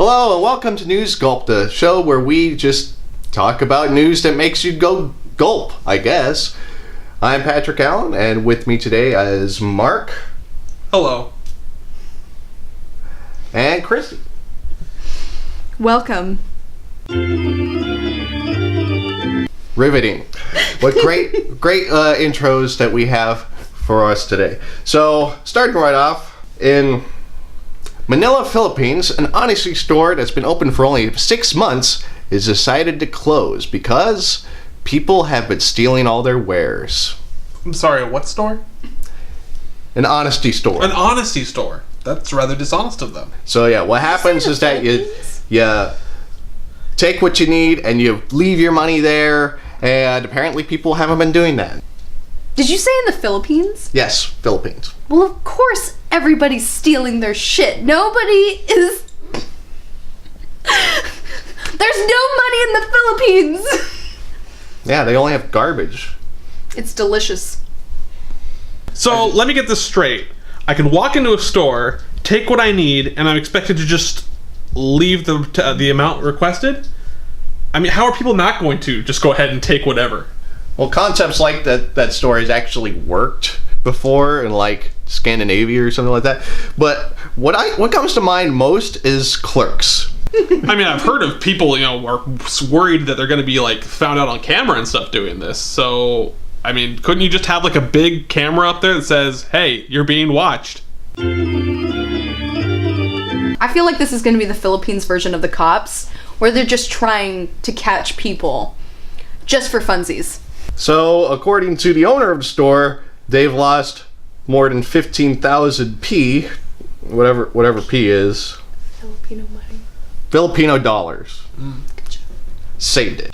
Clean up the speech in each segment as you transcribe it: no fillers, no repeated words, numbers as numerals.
Hello and welcome to News Gulp, the show where we just talk about news that makes you go gulp, I guess. I'm Patrick Allen, and with me today is Mark. Hello. And Christy. Welcome. Riveting. What great intros that we have for us today. So, starting right off, in Manila, Philippines, an honesty store that's been open for only 6 months is decided to close because people have been stealing all their wares. I'm sorry, what store? An honesty store. An honesty store. That's rather dishonest of them. So yeah, what happens is that you take what you need and you leave your money there, and apparently people haven't been doing that. Did you say in the Philippines? Yes, Philippines. Well, of course everybody's stealing their shit. Nobody is... There's no money in the Philippines! Yeah, they only have garbage. It's delicious. So, let me get this straight. I can walk into a store, take what I need, and I'm expected to just leave the amount requested? I mean, how are people not going to just go ahead and take whatever? Well, concepts like that store has actually worked before in like Scandinavia or something like that. But what comes to mind most is clerks. I mean, I've heard of people, are worried that they're going to be like found out on camera and stuff doing this. So, I mean, couldn't you just have like a big camera up there that says, "Hey, you're being watched"? I feel like this is going to be the Philippines version of the cops, where they're just trying to catch people just for funsies. So, according to the owner of the store, they've lost more than 15,000 P, whatever P is. Filipino money. Filipino dollars. Saved it.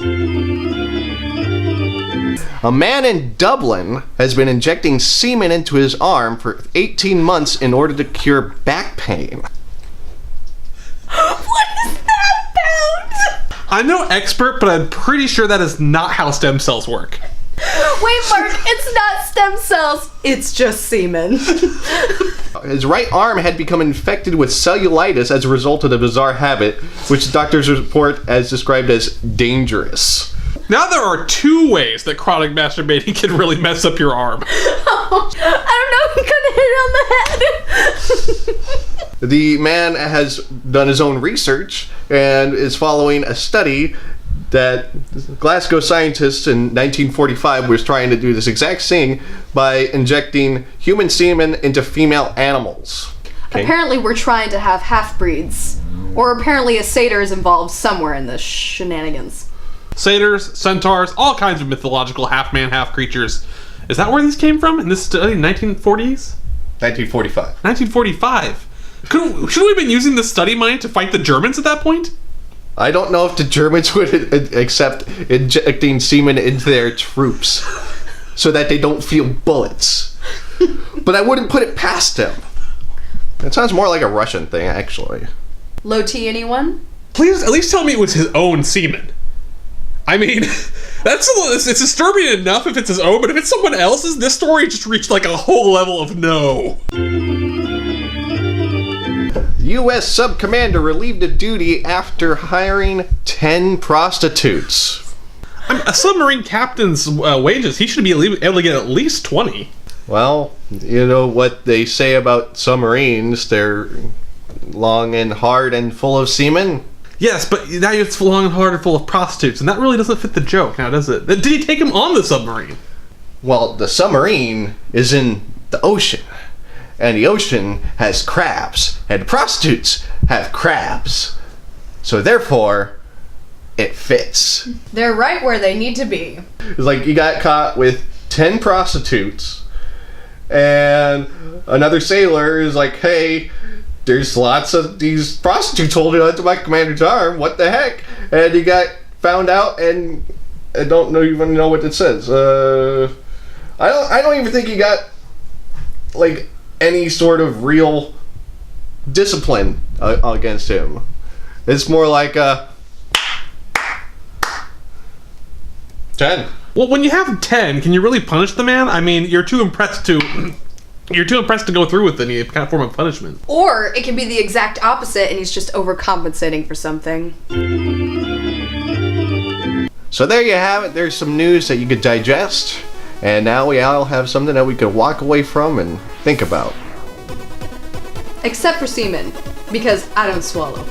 A man in Dublin has been injecting semen into his arm for 18 months in order to cure back pain. What is that about? I'm no expert, but I'm pretty sure that is not how stem cells work. Wait, Mark, it's not stem cells. It's just semen. His right arm had become infected with cellulitis as a result of the bizarre habit, which doctors report as described as dangerous. Now there are 2 ways that chronic masturbating can really mess up your arm. I don't know, he couldn't hit it on the head. The man has done his own research and is following a study that Glasgow scientists in 1945 was trying to do this exact thing by injecting human semen into female animals. Okay. Apparently we're trying to have half-breeds. Or apparently a satyr is involved somewhere in this shenanigans. Satyrs, centaurs, all kinds of mythological half-man, half-creatures. Is that where these came from? In this study, 1940s? 1945. 1945. Shouldn't we have been using this study money to fight the Germans at that point? I don't know if the Germans would accept injecting semen into their troops so that they don't feel bullets. But I wouldn't put it past them. It sounds more like a Russian thing, actually. Low T, anyone? Please at least tell me it was his own semen. I mean, it's disturbing enough if it's his own, but if it's someone else's, this story just reached like a whole level of no. U.S. sub-commander relieved of duty after hiring 10 prostitutes. A submarine captain's wages, he should be able to get at least 20. Well, you know what they say about submarines. They're long and hard and full of semen. Yes, but now it's long and hard and full of prostitutes, and that really doesn't fit the joke now, does it? Did he take him on the submarine? Well, The submarine is in the ocean. And the ocean has crabs, and prostitutes have crabs. So therefore, it fits. They're right where they need to be. It's like you got caught with 10 prostitutes, and another sailor is like, hey, there's lots of these prostitutes holding onto my commander's arm, what the heck? And you got found out, and I don't even know what it says. I don't even think you got, like, any sort of real discipline against him. It's more like 10. Well, when you have 10, can you really punish the man? I mean, you're too impressed to You're too impressed to go through with any kind of form of punishment. Or it can be the exact opposite and he's just overcompensating for something. So there you have it. There's some news that you could digest. And now we all have something that we could walk away from and think about. Except for Semen, because I don't swallow.